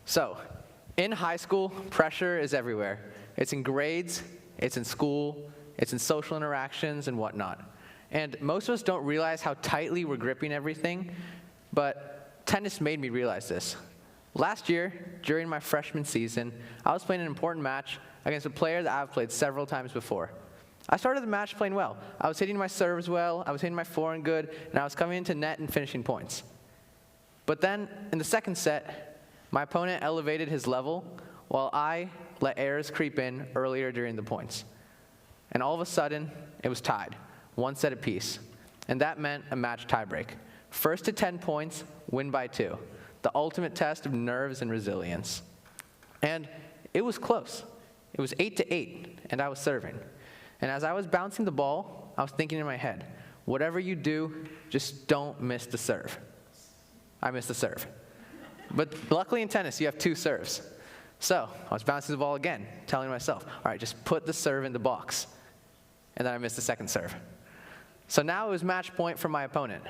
So, in high school, pressure is everywhere. It's in grades, it's in school, it's in social interactions and whatnot. And most of us don't realize how tightly we're gripping everything, but tennis made me realize this. Last year, during my freshman season, I was playing an important match against a player that I've played several times before. I started the match playing well. I was hitting my serves well, I was hitting my forehand good, and I was coming into net and finishing points. But then, in the second set, my opponent elevated his level while I let errors creep in earlier during the points. And all of a sudden, it was tied, 1 set apiece. And that meant a match tiebreak. First to 10 points, win by 2. The ultimate test of nerves and resilience. And it was close. It was 8-8, and I was serving. And as I was bouncing the ball, I was thinking in my head, whatever you do, just don't miss the serve. I missed the serve. But luckily in tennis, you have 2 serves. So I was bouncing the ball again, telling myself, all right, just put the serve in the box. And then I missed the second serve. So now it was match point for my opponent.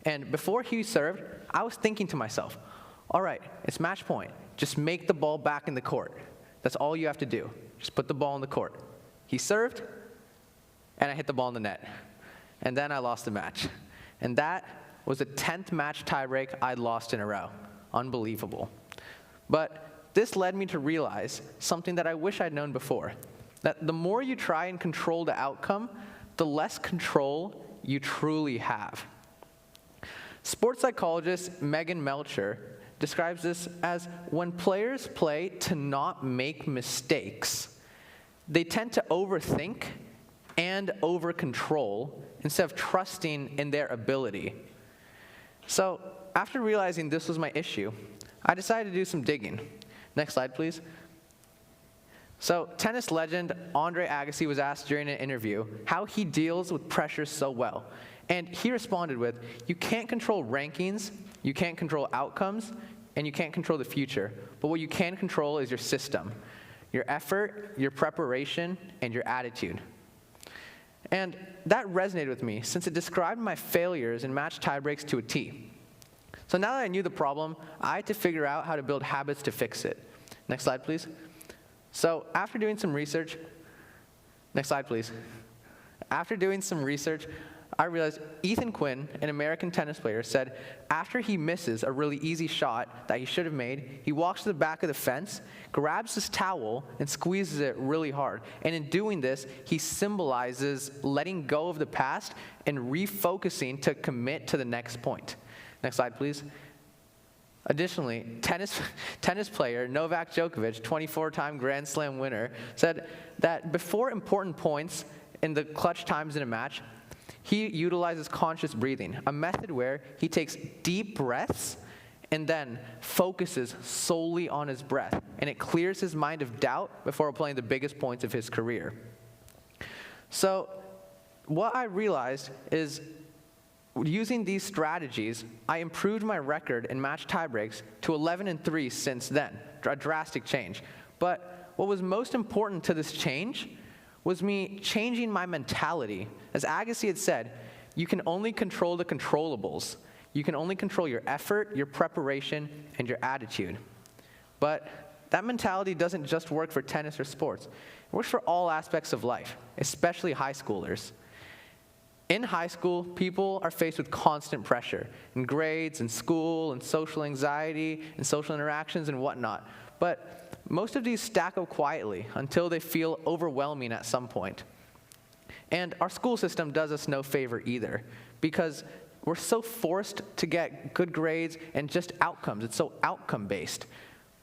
And before he served, I was thinking to myself, all right, it's match point. Just make the ball back in the court. That's all you have to do. Just put the ball in the court. He served, and I hit the ball in the net. And then I lost the match. And that was the 10th match tiebreak I'd lost in a row. Unbelievable. But this led me to realize something that I wish I'd known before, that the more you try and control the outcome, the less control you truly have. Sports psychologist Megan Melcher describes this as when players play to not make mistakes, they tend to overthink and over-control instead of trusting in their ability. So after realizing this was my issue, I decided to do some digging. Next slide, please. So tennis legend Andre Agassi was asked during an interview how he deals with pressure so well. And he responded with, you can't control rankings, you can't control outcomes, and you can't control the future. But what you can control is your system, your effort, your preparation, and your attitude. And that resonated with me since it described my failures in match tiebreaks to a T. So now that I knew the problem, I had to figure out how to build habits to fix it. Next slide, please. So after doing some research, next slide, please. After doing some research, I realized Ethan Quinn, an American tennis player, said after he misses a really easy shot that he should have made, he walks to the back of the fence, grabs his towel, and squeezes it really hard. And in doing this, he symbolizes letting go of the past and refocusing to commit to the next point. Next slide, please. Additionally, tennis player Novak Djokovic, 24-time Grand Slam winner, said that before important points in the clutch times in a match, he utilizes conscious breathing, a method where he takes deep breaths and then focuses solely on his breath, and it clears his mind of doubt before playing the biggest points of his career. So what I realized is using these strategies, I improved my record in match tiebreaks to 11-3 since then, a drastic change. But what was most important to this change was me changing my mentality. As Agassi had said, you can only control the controllables. You can only control your effort, your preparation, and your attitude. But that mentality doesn't just work for tennis or sports. It works for all aspects of life, especially high schoolers. In high school, people are faced with constant pressure in grades, in school, in social anxiety, in social interactions, and whatnot. But most of these stack up quietly until they feel overwhelming at some point. And our school system does us no favor either, because we're so forced to get good grades and just outcomes. It's so outcome-based.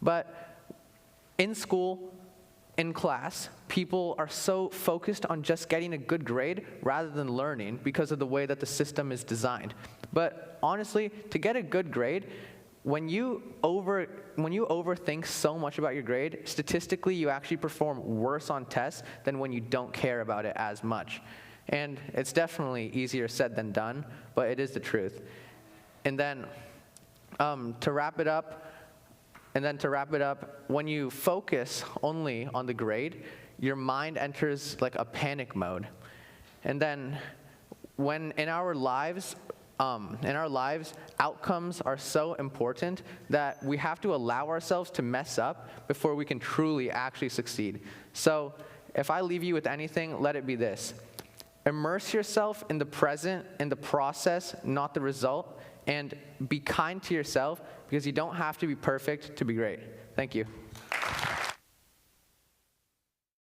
But in school, in class, people are so focused on just getting a good grade rather than learning because of the way that the system is designed. But honestly, to get a good grade, when you overthink so much about your grade, statistically you actually perform worse on tests than when you don't care about it as much. And it's definitely easier said than done, but it is the truth. And then to wrap it up, when you focus only on the grade, your mind enters like a panic mode. And then when in our lives, in our lives, outcomes are so important that we have to allow ourselves to mess up before we can truly actually succeed. So if I leave you with anything, let it be this. Immerse yourself in the present, in the process, not the result, and be kind to yourself because you don't have to be perfect to be great. Thank you.